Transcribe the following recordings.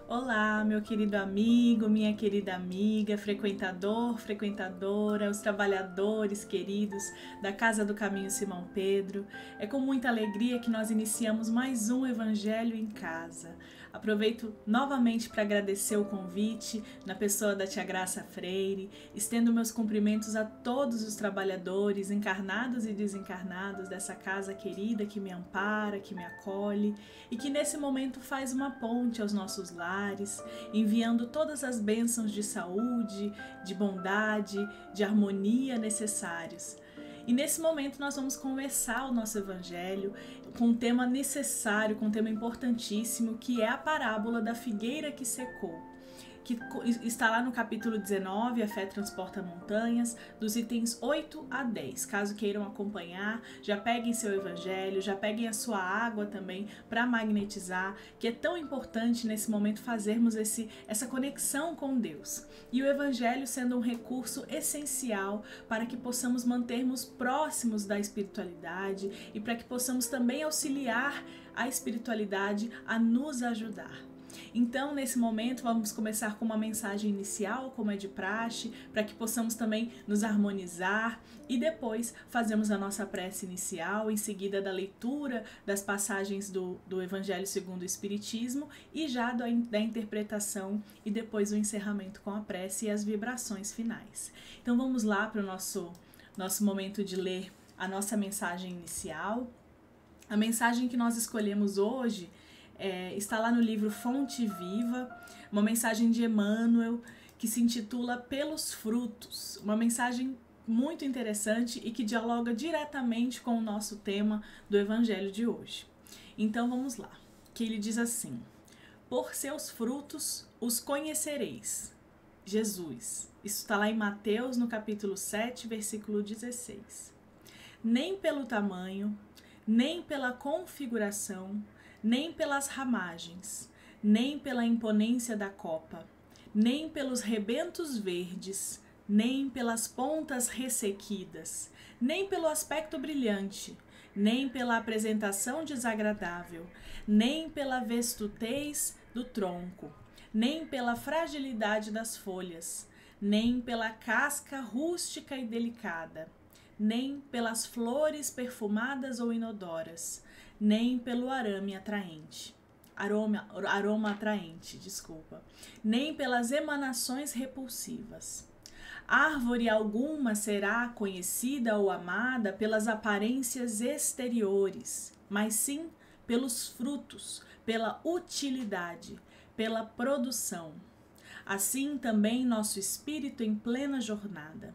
Olá, meu querido amigo, minha querida amiga, frequentador, frequentadora, os trabalhadores queridos da Casa do Caminho Simão Pedro. É com muita alegria que nós iniciamos mais um Evangelho em Casa. Aproveito novamente para agradecer o convite na pessoa da Tia Graça Freire, estendo meus cumprimentos a todos os trabalhadores, encarnados e desencarnados dessa casa querida que me ampara, que me acolhe e que nesse momento faz uma ponte aos nossos lares, enviando todas as bênçãos de saúde, de bondade, de harmonia necessários. E nesse momento nós vamos começar o nosso evangelho com um tema necessário, com um tema importantíssimo, que é a parábola da figueira que secou, que está lá no capítulo 19, A Fé Transporta Montanhas, dos itens 8 a 10. Caso queiram acompanhar, já peguem seu evangelho, já peguem a sua água também para magnetizar, que é tão importante nesse momento fazermos essa conexão com Deus. E o evangelho sendo um recurso essencial para que possamos mantermos próximos da espiritualidade e para que possamos também auxiliar a espiritualidade a nos ajudar. Então, nesse momento, vamos começar com uma mensagem inicial, como é de praxe, para que possamos também nos harmonizar e depois fazemos a nossa prece inicial, em seguida da leitura das passagens do Evangelho segundo o Espiritismo e já da interpretação e depois o encerramento com a prece e as vibrações finais. Então, vamos lá para o nosso momento de ler a nossa mensagem inicial. A mensagem que nós escolhemos hoje está lá no livro Fonte Viva, uma mensagem de Emmanuel que se intitula Pelos Frutos, uma mensagem muito interessante e que dialoga diretamente com o nosso tema do Evangelho de hoje. Então vamos lá, que ele diz assim: por seus frutos os conhecereis. Jesus, isso está lá em Mateus no capítulo 7, versículo 16. Nem pelo tamanho, nem pela configuração, nem pelas ramagens, nem pela imponência da copa, nem pelos rebentos verdes, nem pelas pontas ressequidas, nem pelo aspecto brilhante, nem pela apresentação desagradável, nem pela vestutez do tronco, nem pela fragilidade das folhas, nem pela casca rústica e delicada, nem pelas flores perfumadas ou inodoras, nem pelo aroma atraente, nem pelas emanações repulsivas. Árvore alguma será conhecida ou amada pelas aparências exteriores, mas sim pelos frutos, pela utilidade, pela produção. Assim também nosso espírito em plena jornada.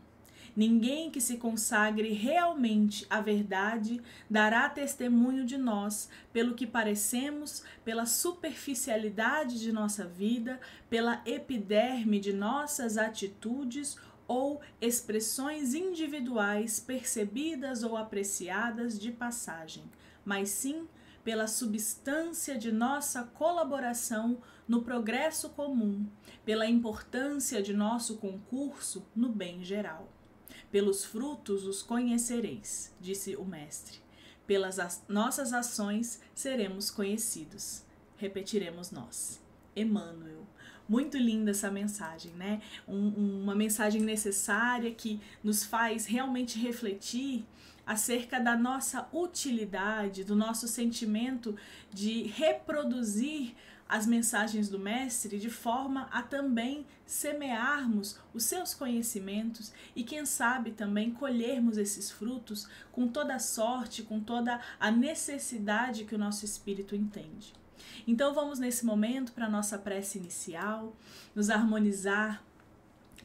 Ninguém que se consagre realmente à verdade dará testemunho de nós pelo que parecemos, pela superficialidade de nossa vida, pela epiderme de nossas atitudes ou expressões individuais percebidas ou apreciadas de passagem, mas sim pela substância de nossa colaboração no progresso comum, pela importância de nosso concurso no bem geral. Pelos frutos os conhecereis, disse o Mestre. Pelas nossas ações seremos conhecidos. Repetiremos nós. Emmanuel. Muito linda essa mensagem, né? Uma mensagem necessária que nos faz realmente refletir acerca da nossa utilidade, do nosso sentimento de reproduzir as mensagens do Mestre de forma a também semearmos os seus conhecimentos e quem sabe também colhermos esses frutos com toda a sorte, com toda a necessidade que o nosso espírito entende. Então vamos nesse momento para a nossa prece inicial, nos harmonizar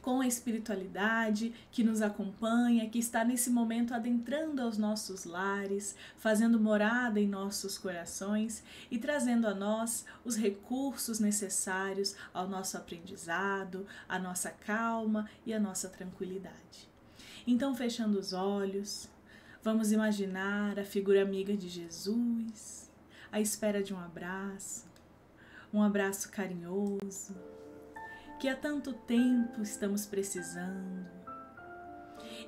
com a espiritualidade que nos acompanha, que está nesse momento adentrando aos nossos lares, fazendo morada em nossos corações e trazendo a nós os recursos necessários ao nosso aprendizado, à nossa calma e à nossa tranquilidade. Então, fechando os olhos, vamos imaginar a figura amiga de Jesus, à espera de um abraço carinhoso, que há tanto tempo estamos precisando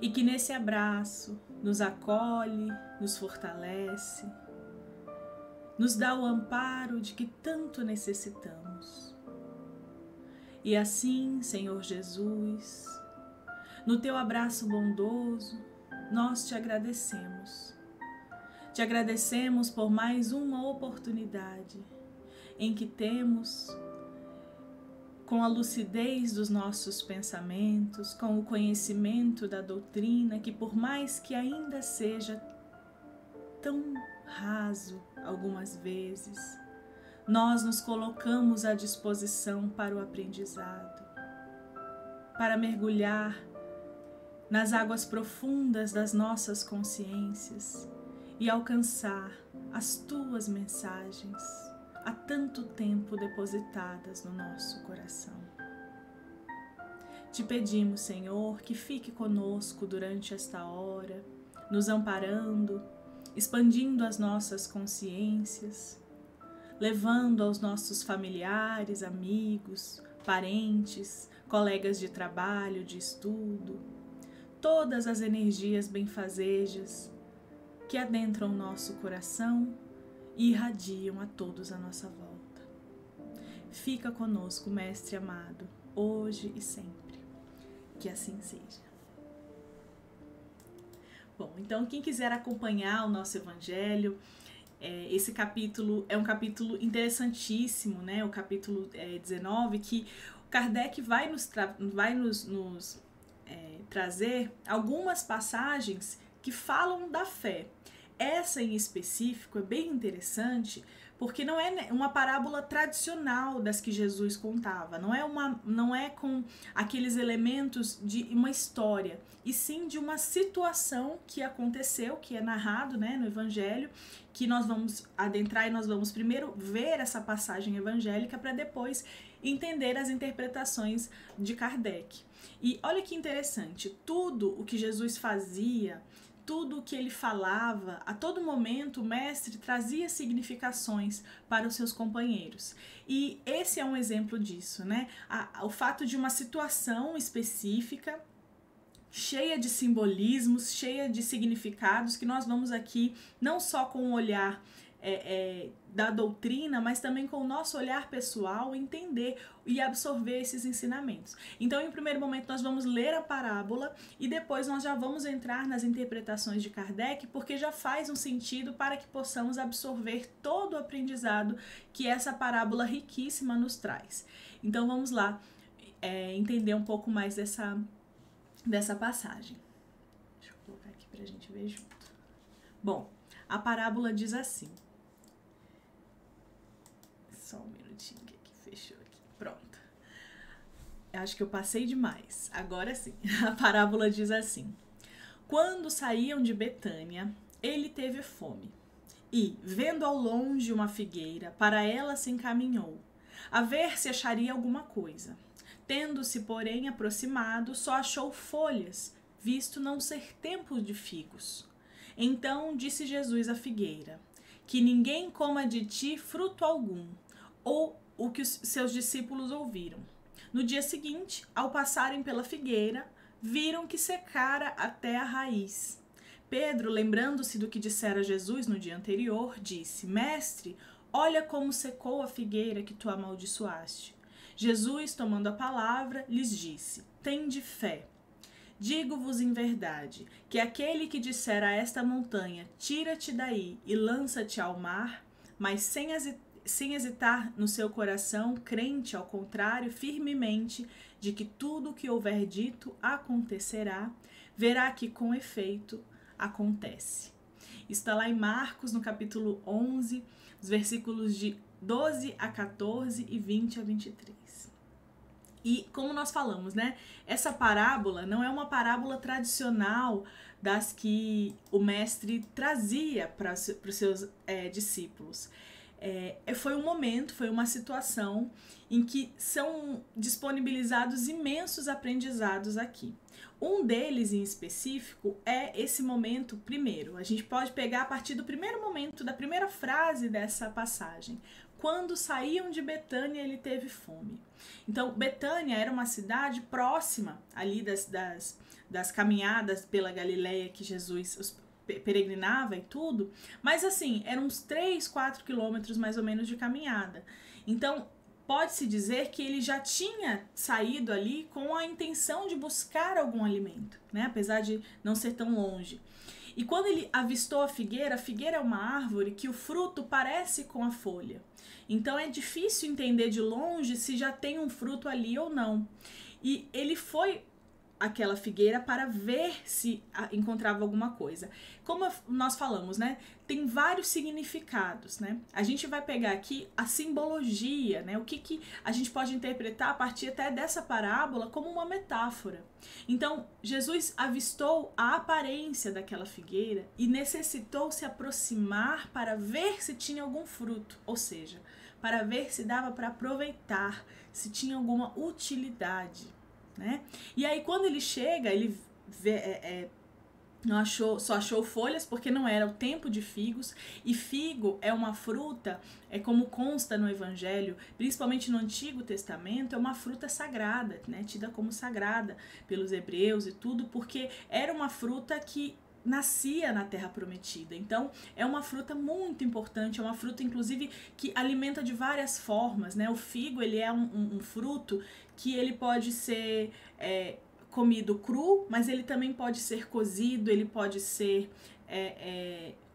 e que nesse abraço nos acolhe, nos fortalece, nos dá o amparo de que tanto necessitamos. E assim, Senhor Jesus, no teu abraço bondoso, nós te agradecemos. Te agradecemos por mais uma oportunidade em que temos, com a lucidez dos nossos pensamentos, com o conhecimento da doutrina, que por mais que ainda seja tão raso algumas vezes, nós nos colocamos à disposição para o aprendizado, para mergulhar nas águas profundas das nossas consciências e alcançar as tuas mensagens há tanto tempo depositadas no nosso coração. Te pedimos, Senhor, que fique conosco durante esta hora, nos amparando, expandindo as nossas consciências, levando aos nossos familiares, amigos, parentes, colegas de trabalho, de estudo, todas as energias benfazejas que adentram o nosso coração e irradiam a todos à nossa volta. Fica conosco, Mestre amado, hoje e sempre. Que assim seja. Bom, então quem quiser acompanhar o nosso Evangelho, esse capítulo é um capítulo interessantíssimo, né? O capítulo 19, que Kardec vai nos trazer algumas passagens que falam da fé. Essa em específico é bem interessante porque não é uma parábola tradicional das que Jesus contava, não é com aqueles elementos de uma história, e sim de uma situação que aconteceu, que é narrado, né, no Evangelho, que nós vamos adentrar e nós vamos primeiro ver essa passagem evangélica para depois entender as interpretações de Kardec. E olha que interessante, tudo o que Jesus fazia, tudo o que ele falava, a todo momento o mestre trazia significações para os seus companheiros. E esse é um exemplo disso, né? O fato de uma situação específica, cheia de simbolismos, cheia de significados, que nós vamos aqui, não só com o olhar da doutrina, mas também com o nosso olhar pessoal, entender e absorver esses ensinamentos. Então, em primeiro momento, nós vamos ler a parábola e depois nós já vamos entrar nas interpretações de Kardec, porque já faz um sentido para que possamos absorver todo o aprendizado que essa parábola riquíssima nos traz. Então, vamos lá entender um pouco mais dessa passagem. Deixa eu colocar aqui para a gente ver junto. Bom, a parábola diz assim. Só um minutinho que aqui fechou aqui. Pronto. Acho que eu passei demais. Agora sim. A parábola diz assim: quando saíam de Betânia, ele teve fome. E, vendo ao longe uma figueira, para ela se encaminhou, a ver se acharia alguma coisa. Tendo-se, porém, aproximado, só achou folhas, visto não ser tempo de figos. Então disse Jesus à figueira: que ninguém coma de ti fruto algum. Ou o que os seus discípulos ouviram. No dia seguinte, ao passarem pela figueira, viram que secara até a raiz. Pedro, lembrando-se do que dissera Jesus no dia anterior, disse: Mestre, olha como secou a figueira que tu amaldiçoaste. Jesus, tomando a palavra, lhes disse: Tende fé. Digo-vos em verdade, que aquele que disser a esta montanha, tira-te daí e lança-te ao mar, mas sem hesitar no seu coração, crente ao contrário, firmemente, de que tudo o que houver dito acontecerá, verá que com efeito acontece. Está lá em Marcos, no capítulo 11, os versículos de 12 a 14 e 20 a 23. E como nós falamos, né? Essa parábola não é uma parábola tradicional das que o mestre trazia para os seus discípulos. Foi um momento, foi uma situação em que são disponibilizados imensos aprendizados aqui. Um deles em específico é esse momento primeiro. A gente pode pegar a partir do primeiro momento, da primeira frase dessa passagem. Quando saíam de Betânia, ele teve fome. Então, Betânia era uma cidade próxima ali das caminhadas pela Galileia que Jesus peregrinava e tudo, mas assim, eram uns 3, 4 quilômetros mais ou menos de caminhada. Então, pode-se dizer que ele já tinha saído ali com a intenção de buscar algum alimento, né? Apesar de não ser tão longe. E quando ele avistou a figueira é uma árvore que o fruto parece com a folha. Então é difícil entender de longe se já tem um fruto ali ou não. E ele foi àquela figueira para ver se encontrava alguma coisa. Como nós falamos, né? Tem vários significados, né? A gente vai pegar aqui a simbologia, né? O que a gente pode interpretar a partir até dessa parábola como uma metáfora. Então, Jesus avistou a aparência daquela figueira e necessitou se aproximar para ver se tinha algum fruto, ou seja, para ver se dava para aproveitar, se tinha alguma utilidade, né? E aí quando ele chega, ele vê, só achou folhas porque não era o tempo de figos, e figo é uma fruta, como consta no Evangelho, principalmente no Antigo Testamento, é uma fruta sagrada, né? Tida como sagrada pelos hebreus e tudo, porque era uma fruta que nascia na Terra Prometida. Então é uma fruta muito importante, é uma fruta inclusive que alimenta de várias formas, né? O figo, ele é um fruto que ele pode ser comido cru, mas ele também pode ser cozido, ele pode ser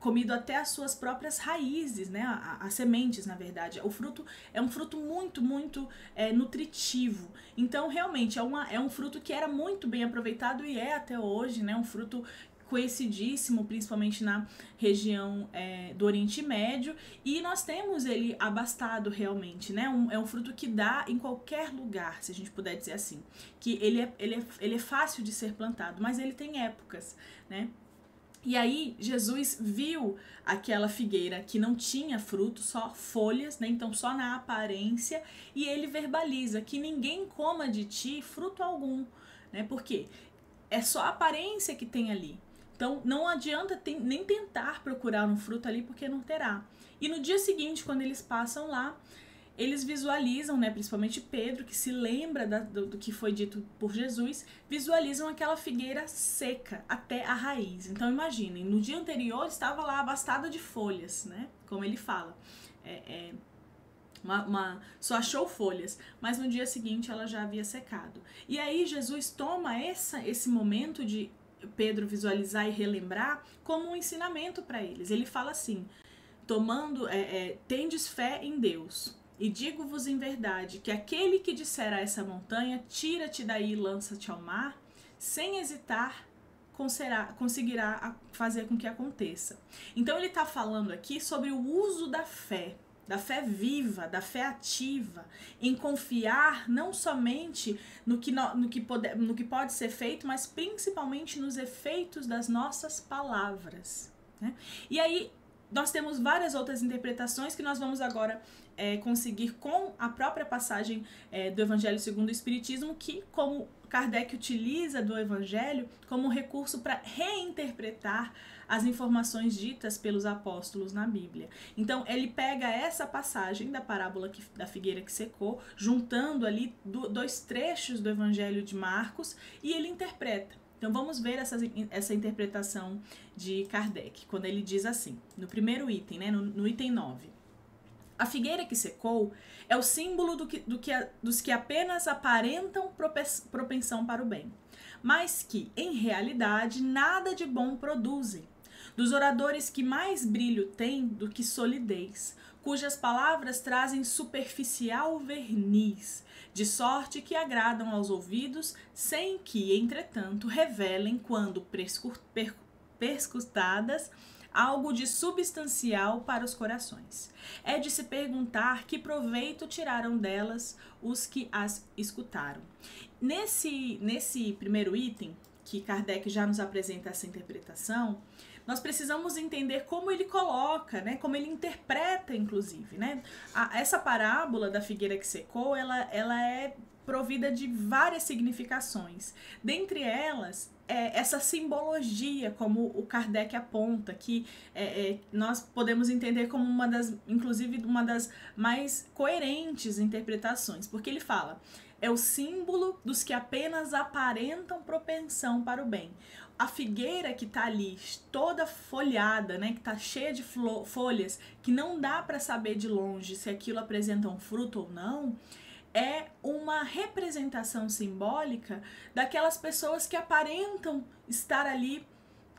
comido até as suas próprias raízes, né? As sementes, na verdade. O fruto é um fruto muito, muito nutritivo. Então, realmente, é um fruto que era muito bem aproveitado e é até hoje, né? Um fruto conhecidíssimo, principalmente na região do Oriente Médio, e nós temos ele abastado realmente, né? É um fruto que dá em qualquer lugar, se a gente puder dizer assim, que ele é fácil de ser plantado, mas ele tem épocas, né? E aí Jesus viu aquela figueira que não tinha fruto, só folhas, né? Então só na aparência, e ele verbaliza que ninguém coma de ti fruto algum, né? Porque é só a aparência que tem ali. Então, não adianta nem tentar procurar um fruto ali, porque não terá. E no dia seguinte, quando eles passam lá, eles visualizam, né, principalmente Pedro, que se lembra do que foi dito por Jesus, visualizam aquela figueira seca até a raiz. Então, imaginem, no dia anterior estava lá abastada de folhas, né, como ele fala. Só achou folhas, mas no dia seguinte ela já havia secado. E aí Jesus toma esse momento de Pedro visualizar e relembrar como um ensinamento para eles. Ele fala assim, tendes fé em Deus, e digo-vos em verdade, que aquele que disser a essa montanha, tira-te daí e lança-te ao mar, sem hesitar, conseguirá fazer com que aconteça. Então ele está falando aqui sobre o uso da fé viva, da fé ativa, em confiar não somente no que pode ser feito, mas principalmente nos efeitos das nossas palavras, né? E aí nós temos várias outras interpretações que nós vamos agora conseguir com a própria passagem do Evangelho segundo o Espiritismo, que como Kardec utiliza do Evangelho como recurso para reinterpretar as informações ditas pelos apóstolos na Bíblia. Então, ele pega essa passagem da parábola da figueira que secou, juntando ali dois trechos do Evangelho de Marcos, e ele interpreta. Então, vamos ver essa interpretação de Kardec, quando ele diz assim, no primeiro item, né, no item 9. A figueira que secou é o símbolo dos que apenas aparentam propensão para o bem, mas que, em realidade, nada de bom produzem. Dos oradores que mais brilho têm do que solidez, cujas palavras trazem superficial verniz, de sorte que agradam aos ouvidos, sem que, entretanto, revelem, quando perscrutadas, algo de substancial para os corações. É de se perguntar que proveito tiraram delas os que as escutaram. Nesse primeiro item, que Kardec já nos apresenta essa interpretação, nós precisamos entender como ele coloca, né, como ele interpreta, inclusive, né? Essa parábola da figueira que secou, ela é provida de várias significações. Dentre elas, essa simbologia, como o Kardec aponta, que nós podemos entender como inclusive uma das mais coerentes interpretações, porque ele fala, é o símbolo dos que apenas aparentam propensão para o bem. A figueira que está ali toda folhada, né, que está cheia de folhas, que não dá para saber de longe se aquilo apresenta um fruto ou não, é uma representação simbólica daquelas pessoas que aparentam estar ali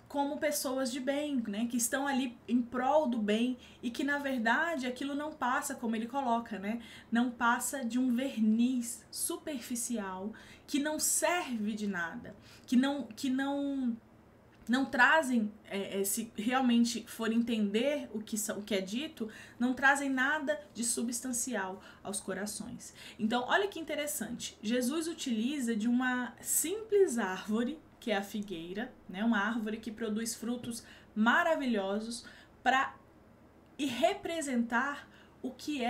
como pessoas de bem, né, que estão ali em prol do bem e que na verdade aquilo não passa, como ele coloca, né, não passa de um verniz superficial que não serve de nada, que não trazem, se realmente for entender o que é dito, não trazem nada de substancial aos corações. Então, olha que interessante, Jesus utiliza de uma simples árvore, que é a figueira, né, uma árvore que produz frutos maravilhosos, para representar o que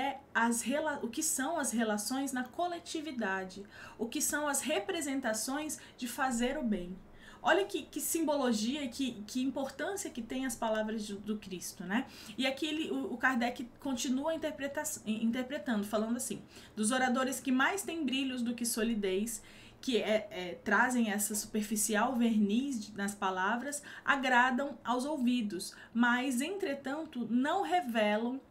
são as relações na coletividade, o que são as representações de fazer o bem. Olha que simbologia, que importância que tem as palavras do Cristo, né? E aqui o Kardec continua interpretando, falando assim, dos oradores que mais têm brilhos do que solidez, que trazem essa superficial verniz nas palavras, agradam aos ouvidos, mas, entretanto, não revelam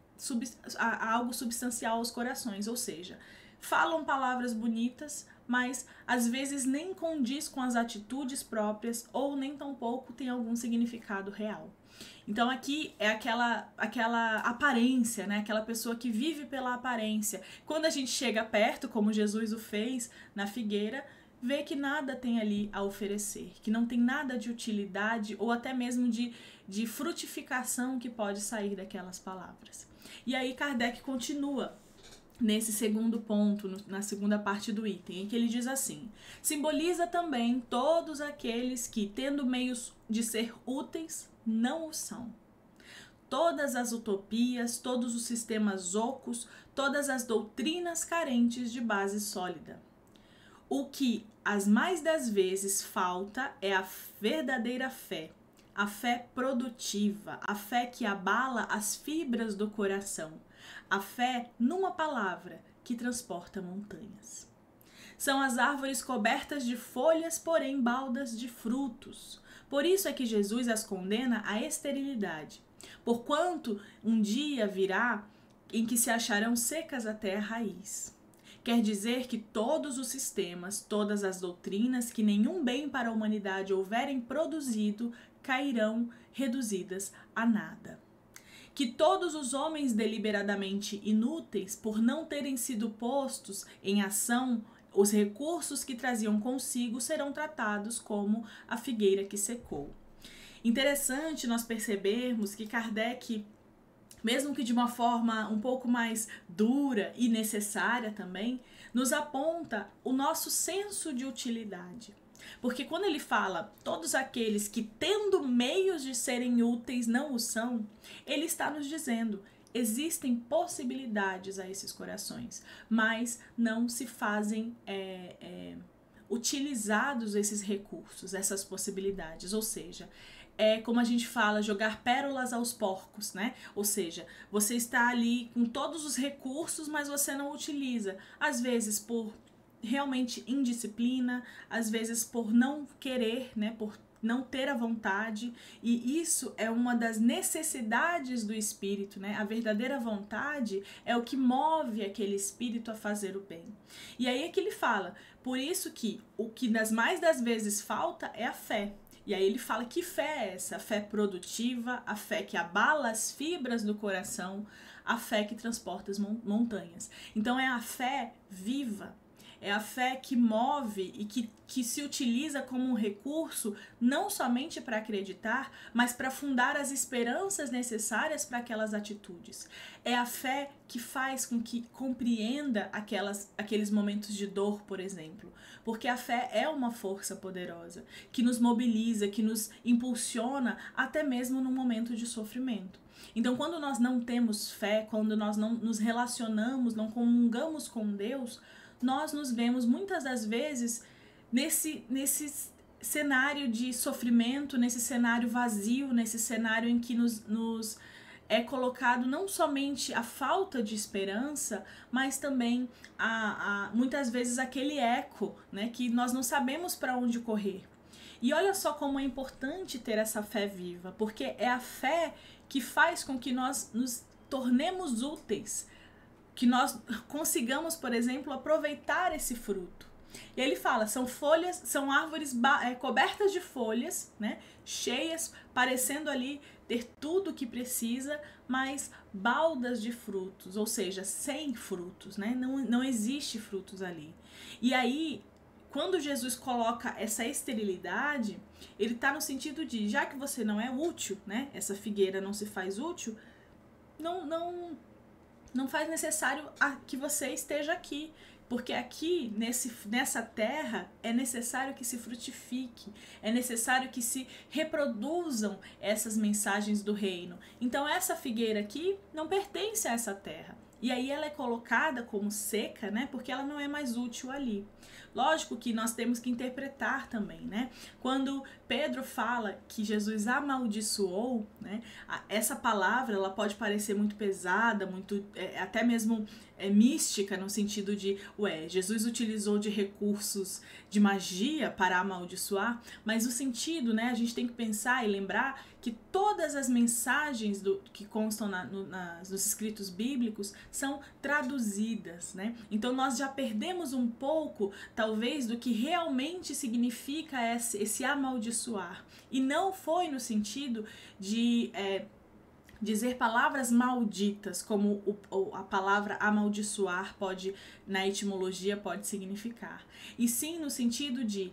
algo substancial aos corações, ou seja, falam palavras bonitas, mas às vezes nem condiz com as atitudes próprias ou nem tampouco tem algum significado real. Então aqui é aquela aparência, né? Aquela pessoa que vive pela aparência. Quando a gente chega perto, como Jesus o fez na figueira, vê que nada tem ali a oferecer, que não tem nada de utilidade ou até mesmo de frutificação que pode sair daquelas palavras. E aí Kardec continua nesse segundo ponto, na segunda parte do item, em que ele diz assim: simboliza também todos aqueles que, tendo meios de ser úteis, não o são. Todas as utopias, todos os sistemas ocos, todas as doutrinas carentes de base sólida. O que, as mais das vezes, falta é a verdadeira fé, a fé produtiva, a fé que abala as fibras do coração, a fé, numa palavra, que transporta montanhas. São as árvores cobertas de folhas, porém baldas de frutos. Por isso é que Jesus as condena à esterilidade. Porquanto um dia virá em que se acharão secas até a raiz. Quer dizer que todos os sistemas, todas as doutrinas que nenhum bem para a humanidade houverem produzido, cairão reduzidas a nada. Que todos os homens deliberadamente inúteis, por não terem sido postos em ação, os recursos que traziam consigo serão tratados como a figueira que secou. Interessante nós percebermos que Kardec, mesmo que de uma forma um pouco mais dura e necessária também, nos aponta o nosso senso de utilidade. Porque quando ele fala todos aqueles que, tendo meios de serem úteis, não o são, ele está nos dizendo, existem possibilidades a esses corações, mas não se fazem utilizados esses recursos, essas possibilidades, ou seja, é como a gente fala, jogar pérolas aos porcos, né? Ou seja, você está ali com todos os recursos, mas você não utiliza, às vezes por realmente indisciplina, às vezes por não querer, né, por não ter a vontade, e isso é uma das necessidades do espírito, né? A verdadeira vontade é o que move aquele espírito a fazer o bem. E aí é que ele fala, por isso que o que mais das vezes falta é a fé. E aí ele fala que fé é essa? A fé produtiva, a fé que abala as fibras do coração, a fé que transporta as montanhas. Então é a fé viva. É a fé que move e que se utiliza como um recurso não somente para acreditar, mas para fundar as esperanças necessárias para aquelas atitudes. É a fé que faz com que compreenda aqueles momentos de dor, por exemplo. Porque a fé é uma força poderosa que nos mobiliza, que nos impulsiona até mesmo no momento de sofrimento. Então, quando nós não temos fé, quando nós não nos relacionamos, não comungamos com Deus, nós nos vemos muitas das vezes nesse cenário de sofrimento, nesse cenário vazio, nesse cenário em que nos é colocado não somente a falta de esperança, mas também muitas vezes aquele eco, né, que nós não sabemos para onde correr. E olha só como é importante ter essa fé viva, porque é a fé que faz com que nós nos tornemos úteis, que nós consigamos, por exemplo, aproveitar esse fruto. E ele fala, são folhas, são árvores cobertas de folhas, né, cheias, parecendo ali ter tudo o que precisa, mas baldas de frutos, ou seja, sem frutos, né, não existe frutos ali. E aí, quando Jesus coloca essa esterilidade, ele está no sentido de, já que você não é útil, né, essa figueira não se faz útil, não faz necessário que você esteja aqui. Porque aqui, nessa terra, é necessário que se frutifique, é necessário que se reproduzam essas mensagens do reino. Então, essa figueira aqui não pertence a essa terra. E aí ela é colocada como seca, né? Porque ela não é mais útil ali. Lógico que nós temos que interpretar também, né? Quando Pedro fala que Jesus amaldiçoou, né? Essa palavra, ela pode parecer muito pesada, muito até mesmo mística, no sentido de, Jesus utilizou de recursos de magia para amaldiçoar, mas o sentido, né? A gente tem que pensar e lembrar que todas as mensagens que constam nos escritos bíblicos são traduzidas, né? Então nós já perdemos um pouco, talvez, do que realmente significa esse amaldiçoar. E não foi no sentido de dizer palavras malditas, como a palavra amaldiçoar pode, na etimologia, pode significar. E sim no sentido de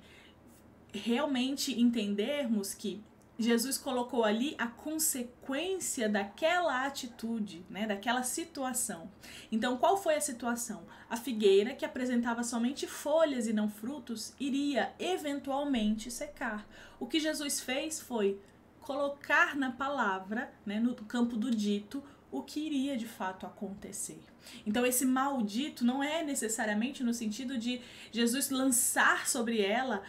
realmente entendermos que Jesus colocou ali a consequência daquela atitude, né, daquela situação. Então, qual foi a situação? A figueira, que apresentava somente folhas e não frutos, iria eventualmente secar. O que Jesus fez foi colocar na palavra, né, no campo do dito, o que iria de fato acontecer. Então esse maldito não é necessariamente no sentido de Jesus lançar sobre ela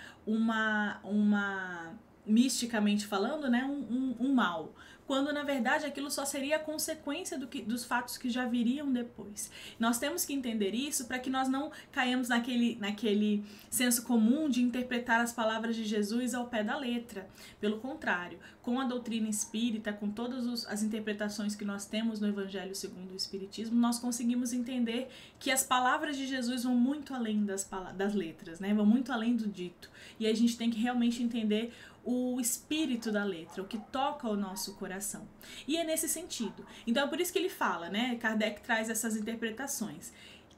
misticamente falando, né, um mal, quando na verdade aquilo só seria a consequência dos fatos que já viriam depois. Nós temos que entender isso para que nós não caiamos naquele senso comum de interpretar as palavras de Jesus ao pé da letra. Pelo contrário, com a doutrina espírita, com todas as interpretações que nós temos no Evangelho segundo o Espiritismo, nós conseguimos entender que as palavras de Jesus vão muito além das letras, né? Vão muito além do dito. E a gente tem que realmente entender o espírito da letra, o que toca o nosso coração. E é nesse sentido. Então é por isso que ele fala, né? Kardec traz essas interpretações.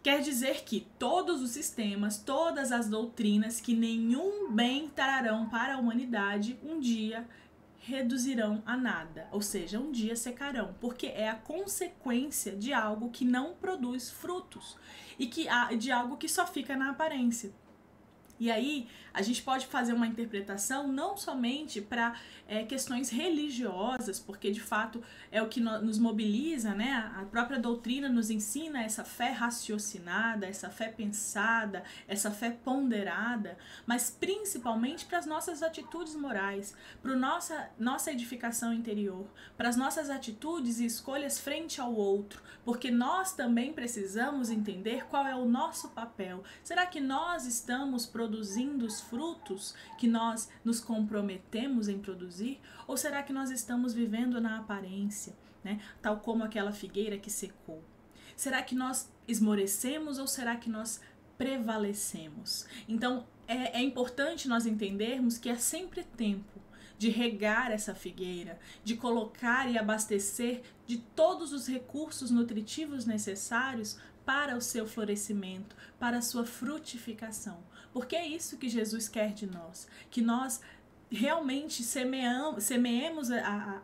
Quer dizer que todos os sistemas, todas as doutrinas que nenhum bem trarão para a humanidade, um dia reduzirão a nada, ou seja, um dia secarão, porque é a consequência de algo que não produz frutos e de algo que só fica na aparência. E aí, a gente pode fazer uma interpretação não somente para questões religiosas, porque de fato é o que nos mobiliza, né? A própria doutrina nos ensina essa fé raciocinada, essa fé pensada, essa fé ponderada, mas principalmente para as nossas atitudes morais, para nossa edificação interior, para as nossas atitudes e escolhas frente ao outro, porque nós também precisamos entender qual é o nosso papel. Será que nós estamos produzindo os frutos que nós nos comprometemos em produzir? Ou será que nós estamos vivendo na aparência, né? Tal como aquela figueira que secou? Será que nós esmorecemos ou será que nós prevalecemos? Então é importante nós entendermos que é sempre tempo de regar essa figueira, de colocar e abastecer de todos os recursos nutritivos necessários para o seu florescimento, para a sua frutificação. Porque é isso que Jesus quer de nós, que nós realmente semeemos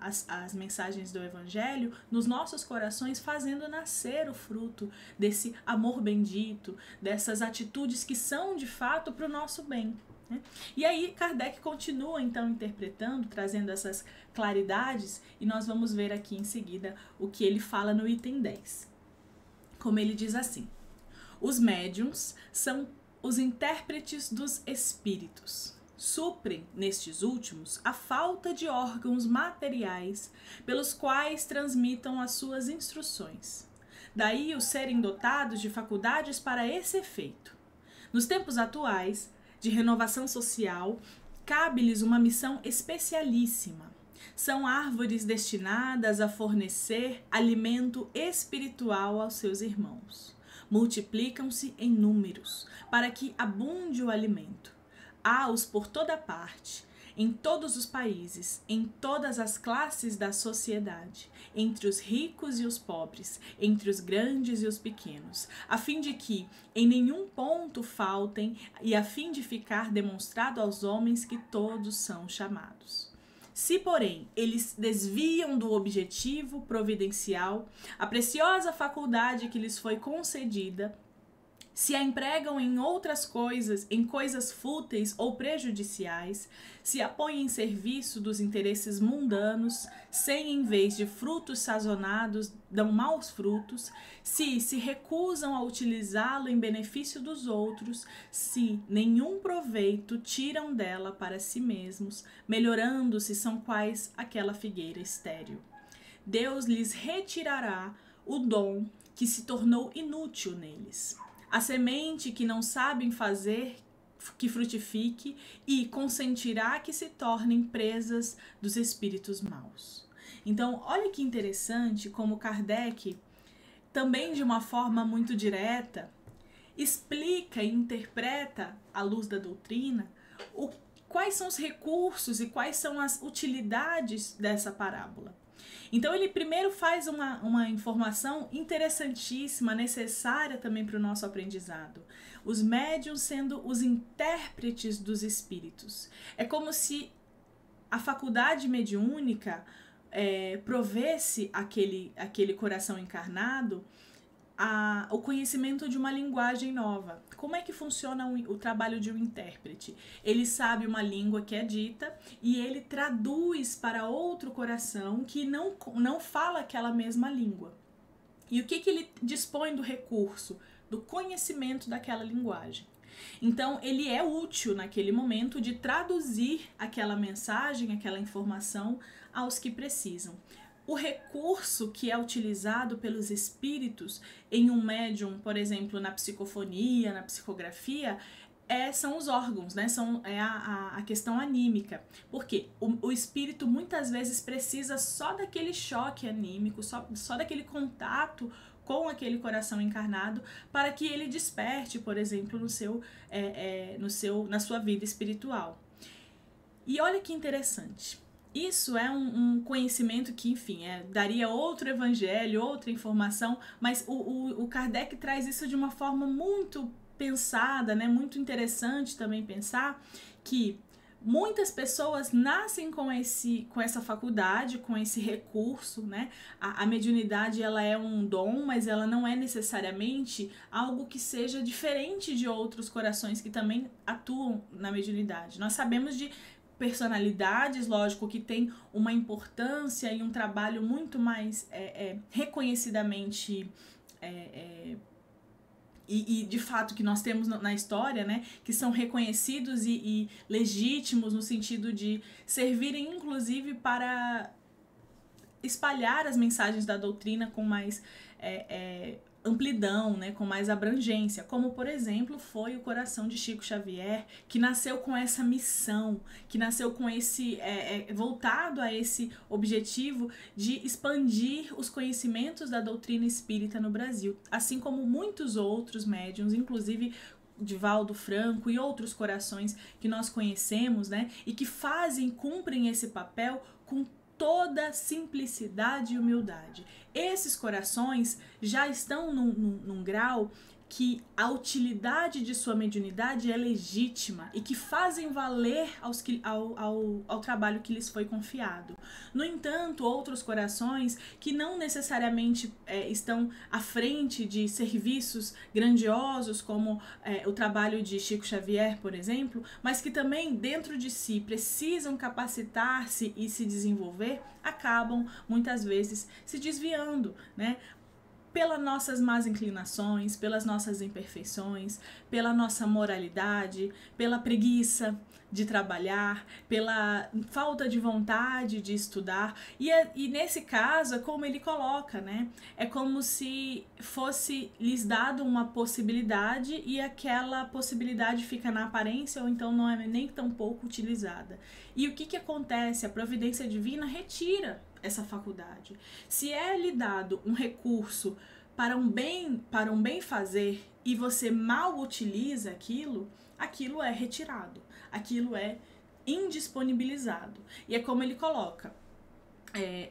as mensagens do Evangelho nos nossos corações, fazendo nascer o fruto desse amor bendito, dessas atitudes que são de fato para o nosso bem. Né? E aí Kardec continua então interpretando, trazendo essas claridades, e nós vamos ver aqui em seguida o que ele fala no item 10. Como ele diz assim: os médiuns são os intérpretes dos espíritos. suprem, nestes últimos, a falta de órgãos materiais pelos quais transmitam as suas instruções. Daí os serem dotados de faculdades para esse efeito. Nos tempos atuais, de renovação social, cabe-lhes uma missão especialíssima. São árvores destinadas a fornecer alimento espiritual aos seus irmãos. Multiplicam-se em números, para que abunde o alimento. Há-os por toda parte, em todos os países, em todas as classes da sociedade, entre os ricos e os pobres, entre os grandes e os pequenos, a fim de que em nenhum ponto faltem e a fim de ficar demonstrado aos homens que todos são chamados. Se, porém, eles desviam do objetivo providencial, a preciosa faculdade que lhes foi concedida, se a empregam em outras coisas, em coisas fúteis ou prejudiciais, se a põem em serviço dos interesses mundanos, sem em vez de frutos sazonados dão maus frutos, se recusam a utilizá-lo em benefício dos outros, se nenhum proveito tiram dela para si mesmos, melhorando-se são quais aquela figueira estéril. Deus lhes retirará o dom que se tornou inútil neles. A semente que não sabem fazer que frutifique e consentirá que se tornem presas dos espíritos maus. Então, olha que interessante como Kardec, também de uma forma muito direta, explica e interpreta, à luz da doutrina, quais são os recursos e quais são as utilidades dessa parábola. Então ele primeiro faz uma informação interessantíssima, necessária também para o nosso aprendizado. Os médiuns sendo os intérpretes dos espíritos. É como se a faculdade mediúnica provesse aquele coração encarnado o conhecimento de uma linguagem nova. Como é que funciona o trabalho de um intérprete? Ele sabe uma língua que é dita e ele traduz para outro coração que não fala aquela mesma língua. E o que ele dispõe do recurso? Do conhecimento daquela linguagem. Então, ele é útil naquele momento de traduzir aquela mensagem, aquela informação aos que precisam. O recurso que é utilizado pelos espíritos em um médium, por exemplo, na psicofonia, na psicografia, são os órgãos, né? É a questão anímica. Porque o espírito muitas vezes precisa só daquele choque anímico, só daquele contato com aquele coração encarnado para que ele desperte, por exemplo, na sua vida espiritual. E olha que interessante. Isso é um conhecimento que, enfim, daria outro evangelho, outra informação, mas o Kardec traz isso de uma forma muito pensada, né? Muito interessante também pensar que muitas pessoas nascem com essa faculdade, com esse recurso, né? A mediunidade, ela é um dom, mas ela não é necessariamente algo que seja diferente de outros corações que também atuam na mediunidade. Nós sabemos de personalidades, lógico, que tem uma importância e um trabalho muito mais reconhecidamente e de fato que nós temos na história, né, que são reconhecidos e legítimos no sentido de servirem inclusive para espalhar as mensagens da doutrina com mais amplidão, né, com mais abrangência, como por exemplo foi o coração de Chico Xavier, que nasceu com essa missão, que nasceu com esse voltado a esse objetivo de expandir os conhecimentos da doutrina espírita no Brasil, assim como muitos outros médiuns, inclusive Divaldo Franco e outros corações que nós conhecemos, né, e que cumprem esse papel com toda simplicidade e humildade. Esses corações já estão num grau que a utilidade de sua mediunidade é legítima e que fazem valer ao trabalho que lhes foi confiado. No entanto, outros corações que não necessariamente estão à frente de serviços grandiosos, como o trabalho de Chico Xavier, por exemplo, mas que também dentro de si precisam capacitar-se e se desenvolver, acabam muitas vezes se desviando, né? pelas nossas más inclinações, pelas nossas imperfeições, pela nossa moralidade, pela preguiça de trabalhar, pela falta de vontade de estudar. E nesse caso, é como ele coloca, né? É como se fosse lhes dado uma possibilidade e aquela possibilidade fica na aparência ou então não é nem tão pouco utilizada. E o que acontece? A providência divina retira essa faculdade. Se é lhe dado um recurso para um bem fazer e você mal utiliza aquilo, aquilo é retirado, aquilo é indisponibilizado. E é como ele coloca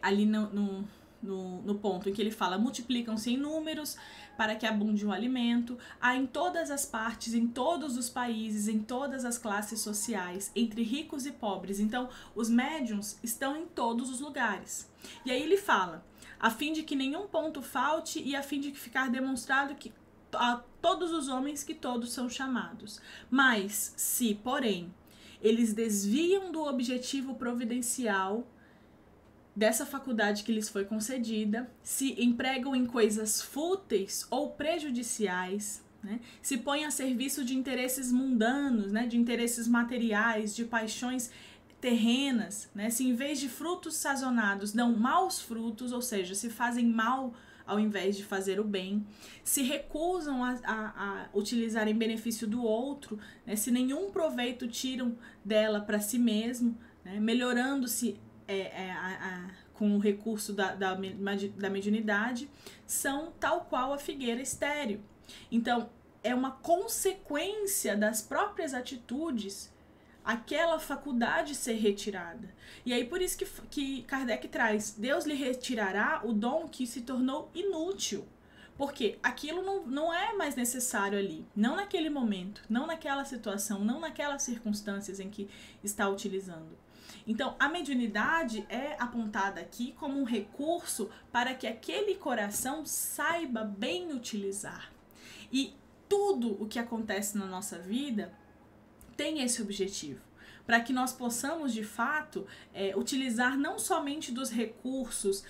ali no ponto em que ele fala: multiplicam-se em números para que abunde o alimento, há em todas as partes, em todos os países, em todas as classes sociais, entre ricos e pobres. Então, os médiuns estão em todos os lugares. E aí ele fala, a fim de que nenhum ponto falte e a fim de ficar demonstrado que a todos os homens que todos são chamados. Mas, se, porém, eles desviam do objetivo providencial dessa faculdade que lhes foi concedida, se empregam em coisas fúteis ou prejudiciais, né? Se põem a serviço de interesses mundanos, né? De interesses materiais, de paixões terrenas, né? Se em vez de frutos sazonado dão maus frutos, ou seja, se fazem mal ao invés de fazer o bem, se recusam a utilizar em benefício do outro, né? Se nenhum proveito tiram dela para si mesmo, né? Melhorando-se com o recurso da mediunidade, são tal qual a figueira estéril. Então, é uma consequência das próprias atitudes aquela faculdade ser retirada. E aí por isso que Kardec traz, Deus lhe retirará o dom que se tornou inútil. Porque aquilo não é mais necessário ali, não naquele momento, não naquela situação, não naquelas circunstâncias em que está utilizando. Então, a mediunidade é apontada aqui como um recurso para que aquele coração saiba bem utilizar. E tudo o que acontece na nossa vida tem esse objetivo, para que nós possamos, de fato, utilizar não somente dos recursos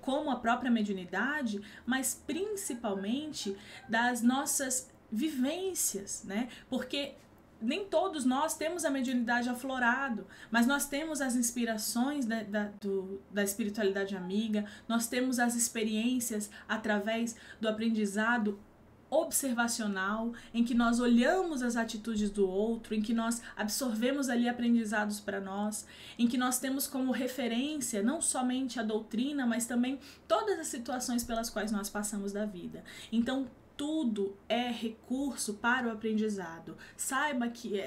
como a própria mediunidade, mas principalmente das nossas vivências, né? Porque nem todos nós temos a mediunidade aflorado, mas nós temos as inspirações da espiritualidade amiga, nós temos as experiências através do aprendizado observacional, em que nós olhamos as atitudes do outro, em que nós absorvemos ali aprendizados para nós, em que nós temos como referência não somente a doutrina, mas também todas as situações pelas quais nós passamos da vida. Então, tudo é recurso para o aprendizado. Saiba que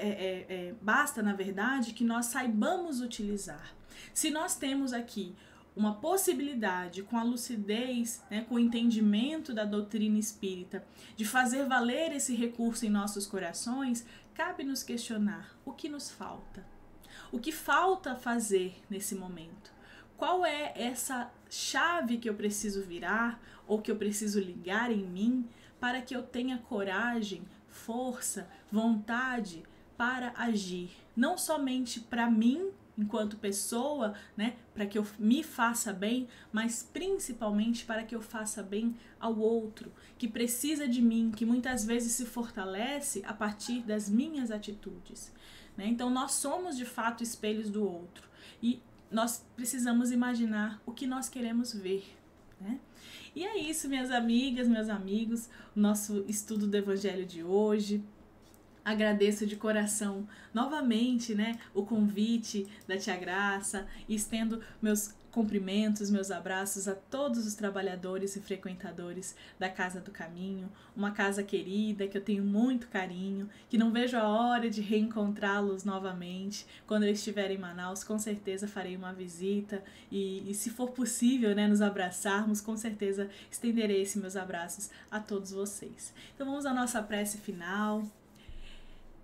basta, na verdade, que nós saibamos utilizar. Se nós temos aqui uma possibilidade, com a lucidez, né, com o entendimento da doutrina espírita, de fazer valer esse recurso em nossos corações, cabe nos questionar o que nos falta. O que falta fazer nesse momento? Qual é essa chave que eu preciso virar ou que eu preciso ligar em mim para que eu tenha coragem, força, vontade para agir? Não somente para mim, enquanto pessoa, né, para que eu me faça bem, mas principalmente para que eu faça bem ao outro, que precisa de mim, que muitas vezes se fortalece a partir das minhas atitudes, né? Então nós somos de fato espelhos do outro e nós precisamos imaginar o que nós queremos ver, né? E é isso, minhas amigas, meus amigos, o nosso estudo do Evangelho de hoje. Agradeço de coração novamente, né, o convite da Tia Graça e estendo meus cumprimentos, meus abraços a todos os trabalhadores e frequentadores da Casa do Caminho, uma casa querida que eu tenho muito carinho, que não vejo a hora de reencontrá-los novamente. Quando eu estiver em Manaus, com certeza farei uma visita e se for possível, né, nos abraçarmos, com certeza estenderei esses meus abraços a todos vocês. Então vamos à nossa prece final.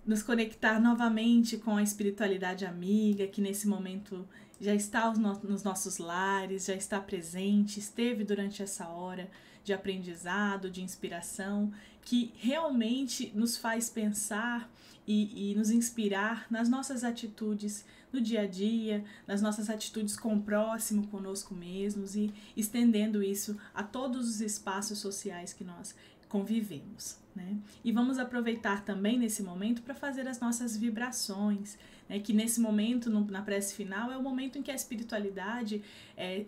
Nos conectar novamente com a espiritualidade amiga, que nesse momento já está nos nossos lares, já está presente, esteve durante essa hora de aprendizado, de inspiração, que realmente nos faz pensar e nos inspirar nas nossas atitudes no dia a dia, nas nossas atitudes com o próximo, conosco mesmos e estendendo isso a todos os espaços sociais que nós convivemos, né? E vamos aproveitar também nesse momento para fazer as nossas vibrações, né? Que nesse momento, na prece final, é o momento em que a espiritualidade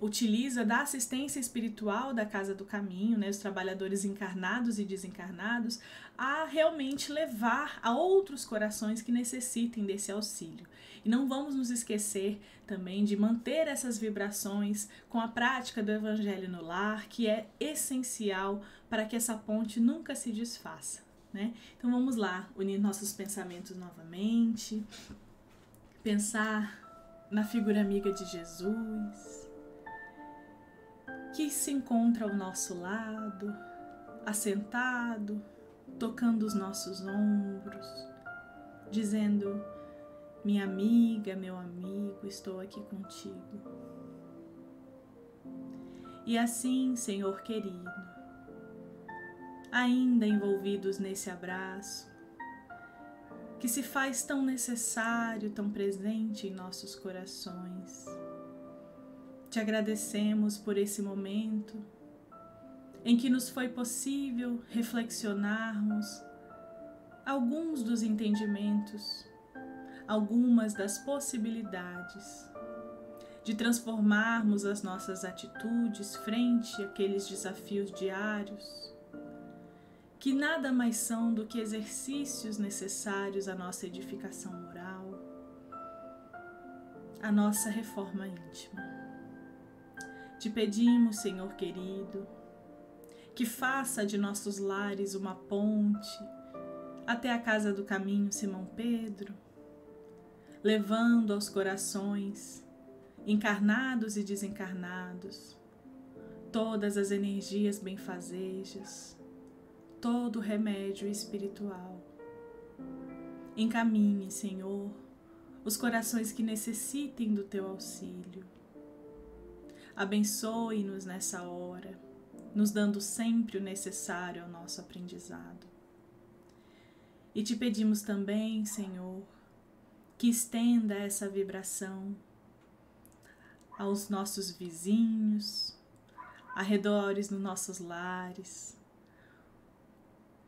utiliza da assistência espiritual da Casa do Caminho, né? Os trabalhadores encarnados e desencarnados, a realmente levar a outros corações que necessitem desse auxílio. E não vamos nos esquecer também de manter essas vibrações com a prática do Evangelho no lar, que é essencial para que essa ponte nunca se desfaça, né? Então vamos lá, unir nossos pensamentos novamente, pensar na figura amiga de Jesus, que se encontra ao nosso lado, assentado, tocando os nossos ombros, dizendo: minha amiga, meu amigo, estou aqui contigo. E assim, Senhor querido, ainda envolvidos nesse abraço, que se faz tão necessário, tão presente em nossos corações, te agradecemos por esse momento em que nos foi possível reflexionarmos alguns dos entendimentos, algumas das possibilidades de transformarmos as nossas atitudes frente àqueles desafios diários, que nada mais são do que exercícios necessários à nossa edificação moral, à nossa reforma íntima. Te pedimos, Senhor querido, que faça de nossos lares uma ponte até a Casa do Caminho Simão Pedro, levando aos corações, encarnados e desencarnados, todas as energias benfazejas, todo o remédio espiritual. Encaminhe, Senhor, os corações que necessitem do teu auxílio. Abençoe-nos nessa hora, nos dando sempre o necessário ao nosso aprendizado. E te pedimos também, Senhor, que estenda essa vibração aos nossos vizinhos, arredores dos nossos lares,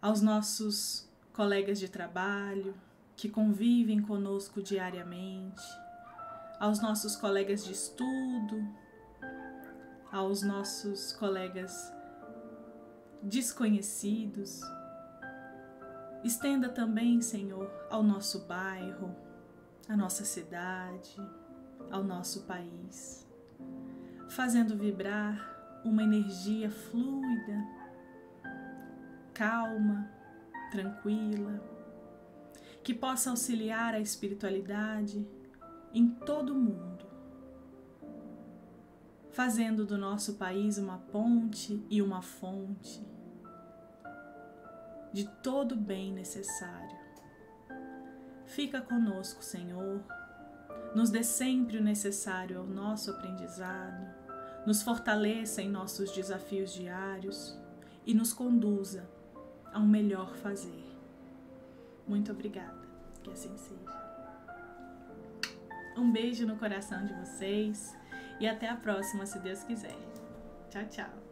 aos nossos colegas de trabalho que convivem conosco diariamente, aos nossos colegas de estudo, aos nossos colegas desconhecidos. Estenda também, Senhor, ao nosso bairro, à nossa cidade, ao nosso país, fazendo vibrar uma energia fluida, calma, tranquila, que possa auxiliar a espiritualidade em todo o mundo, fazendo do nosso país uma ponte e uma fonte de todo o bem necessário. Fica conosco, Senhor, nos dê sempre o necessário ao nosso aprendizado, nos fortaleça em nossos desafios diários e nos conduza ao melhor fazer. Muito obrigada, que assim seja. Um beijo no coração de vocês e até a próxima, se Deus quiser. Tchau, tchau.